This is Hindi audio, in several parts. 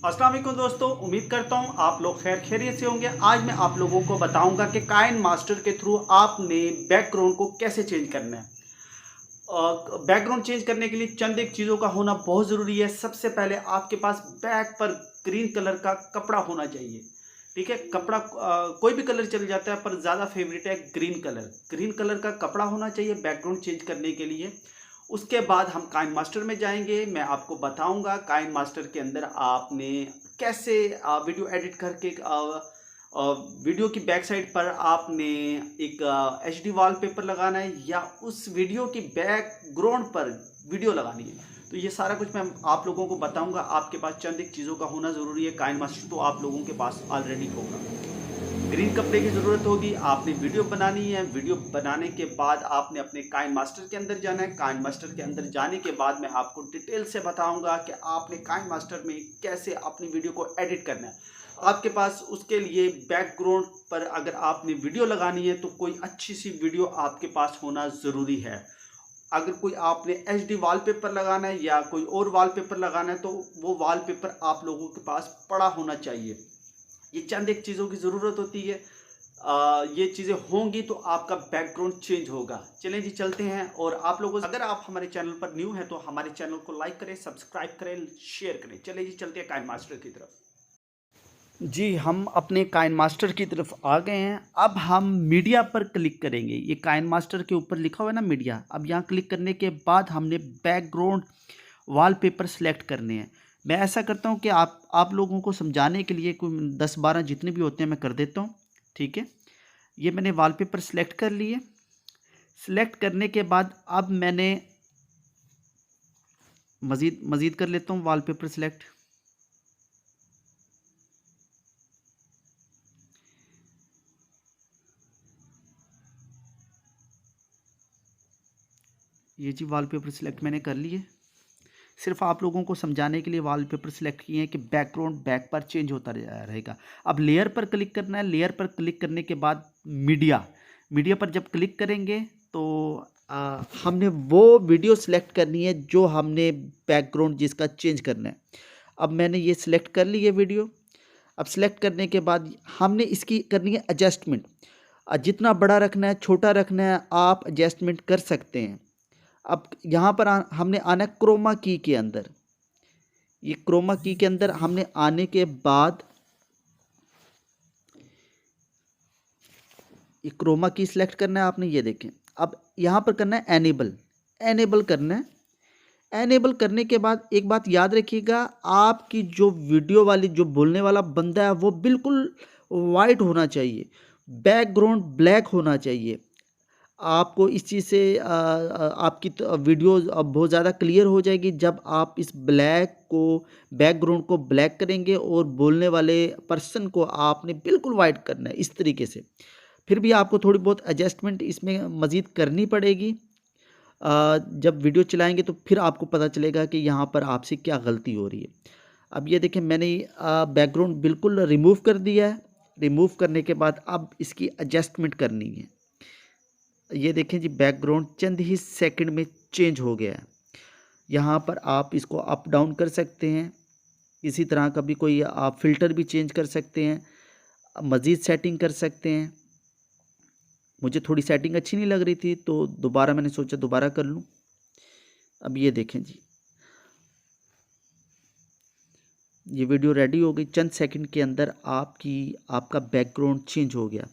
अस्सलाम वालेकुम दोस्तों, उम्मीद करता हूँ आप लोग खैर खैरियत से होंगे। आज मैं आप लोगों को बताऊंगा कि काइन मास्टर के थ्रू आपने बैकग्राउंड को कैसे चेंज करना है। बैकग्राउंड चेंज करने के लिए चंद एक चीज़ों का होना बहुत ज़रूरी है। सबसे पहले आपके पास बैक पर ग्रीन कलर का कपड़ा होना चाहिए। ठीक है, कपड़ा कोई भी कलर चल जाता है पर ज़्यादा फेवरेट है ग्रीन कलर। ग्रीन कलर का कपड़ा होना चाहिए बैकग्राउंड चेंज करने के लिए। उसके बाद हम काइन मास्टर में जाएंगे। मैं आपको बताऊंगा काइन मास्टर के अंदर आपने कैसे वीडियो एडिट करके वीडियो की बैक साइड पर आपने एक एचडी वॉलपेपर लगाना है या उस वीडियो की बैकग्राउंड पर वीडियो लगानी है। तो ये सारा कुछ मैं आप लोगों को बताऊंगा। आपके पास चंद एक चीज़ों का होना ज़रूरी है। काइन मास्टर तो आप लोगों के पास ऑलरेडी होगा। ग्रीन कपड़े की ज़रूरत होगी। आपने वीडियो बनानी है। वीडियो बनाने के बाद आपने अपने काइन मास्टर के अंदर जाना है। काइन मास्टर के अंदर जाने के बाद मैं आपको डिटेल से बताऊंगा कि आपने काइन मास्टर में कैसे अपनी वीडियो को एडिट करना है। आपके पास उसके लिए बैकग्राउंड पर अगर आपने वीडियो लगानी है तो कोई अच्छी सी वीडियो आपके पास होना ज़रूरी है। अगर कोई आपने एच डी वॉलपेपर लगाना है या कोई और वॉलपेपर लगाना है तो वो वॉलपेपर आप लोगों के पास पड़ा होना चाहिए। ये चंद एक चीज़ों की ज़रूरत होती है। ये चीज़ें होंगी तो आपका बैकग्राउंड चेंज होगा। चलें जी, चलते हैं। और आप लोगों अगर आप हमारे चैनल पर न्यू हैं तो हमारे चैनल को लाइक करें, सब्सक्राइब करें, शेयर करें। चलें जी, चलते हैं काइन मास्टर की तरफ। जी, हम अपने काइन मास्टर की तरफ आ गए हैं। अब हम मीडिया पर क्लिक करेंगे। ये काइन मास्टर के ऊपर लिखा हुआ है ना मीडिया। अब यहाँ क्लिक करने के बाद हमने बैकग्राउंड वॉलपेपर सेलेक्ट करने हैं। मैं ऐसा करता हूँ कि आप लोगों को समझाने के लिए कोई 10-12 जितने भी होते हैं मैं कर देता हूँ। ठीक है, ये मैंने वॉलपेपर सेलेक्ट कर लिए। सेलेक्ट करने के बाद अब मैंने मज़ीद कर लेता हूँ वॉलपेपर सेलेक्ट। ये जी वॉलपेपर सेलेक्ट मैंने कर लिए। सिर्फ आप लोगों को समझाने के लिए वॉलपेपर सेलेक्ट किए हैं कि बैकग्राउंड बैक पर चेंज होता रहेगा। अब लेयर पर क्लिक करना है। लेयर पर क्लिक करने के बाद मीडिया पर जब क्लिक करेंगे तो हमने वो वीडियो सेलेक्ट करनी है जो हमने बैकग्राउंड जिसका चेंज करना है। अब मैंने ये सिलेक्ट कर ली है वीडियो। अब सेलेक्ट करने के बाद हमने इसकी करनी है एडजस्टमेंट। जितना बड़ा रखना है छोटा रखना है आप एडजस्टमेंट कर सकते हैं। अब यहाँ पर हमने आना है क्रोमा की के अंदर। ये क्रोमा की के अंदर हमने आने के बाद ये क्रोमा की सिलेक्ट करना है आपने। ये देखें, अब यहाँ पर करना है एनेबल करना है। एनेबल करने के बाद एक बात याद रखिएगा, आपकी जो वीडियो वाली जो बोलने वाला बंदा है वो बिल्कुल वाइट होना चाहिए, बैकग्राउंड ब्लैक होना चाहिए। आपको इस चीज़ से आपकी वीडियो बहुत ज़्यादा क्लियर हो जाएगी जब आप इस बैकग्राउंड को ब्लैक करेंगे और बोलने वाले पर्सन को आपने बिल्कुल वाइट करना है इस तरीके से। फिर भी आपको थोड़ी बहुत एडजस्टमेंट इसमें मज़ीद करनी पड़ेगी। जब वीडियो चलाएंगे तो फिर आपको पता चलेगा कि यहाँ पर आपसे क्या गलती हो रही है। अब ये देखें, मैंने बैकग्राउंड बिल्कुल रिमूव कर दिया है। रिमूव करने के बाद अब इसकी एडजस्टमेंट करनी है। ये देखें जी, बैकग्राउंड चंद ही सेकंड में चेंज हो गया है। यहाँ पर आप इसको अप डाउन कर सकते हैं। इसी तरह का भी कोई आप फ़िल्टर भी चेंज कर सकते हैं, मज़ीद सेटिंग कर सकते हैं। मुझे थोड़ी सेटिंग अच्छी नहीं लग रही थी तो दोबारा मैंने सोचा दोबारा कर लूँ। अब ये देखें जी, ये वीडियो रेडी हो गई। चंद सेकंड के अंदर आपका बैकग्राउंड चेंज हो गया।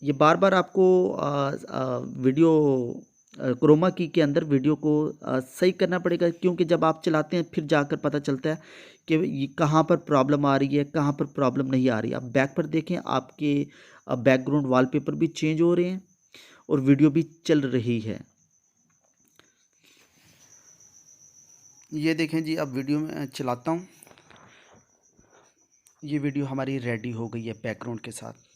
ये बार बार आपको वीडियो क्रोमा की के अंदर वीडियो को सही करना पड़ेगा, क्योंकि जब आप चलाते हैं फिर जाकर पता चलता है कि ये कहाँ पर प्रॉब्लम आ रही है, कहाँ पर प्रॉब्लम नहीं आ रही है। आप बैक पर देखें, आपके बैकग्राउंड वॉलपेपर भी चेंज हो रहे हैं और वीडियो भी चल रही है। ये देखें जी, अब वीडियो में चलाता हूँ। ये वीडियो हमारी रेडी हो गई है बैकग्राउंड के साथ।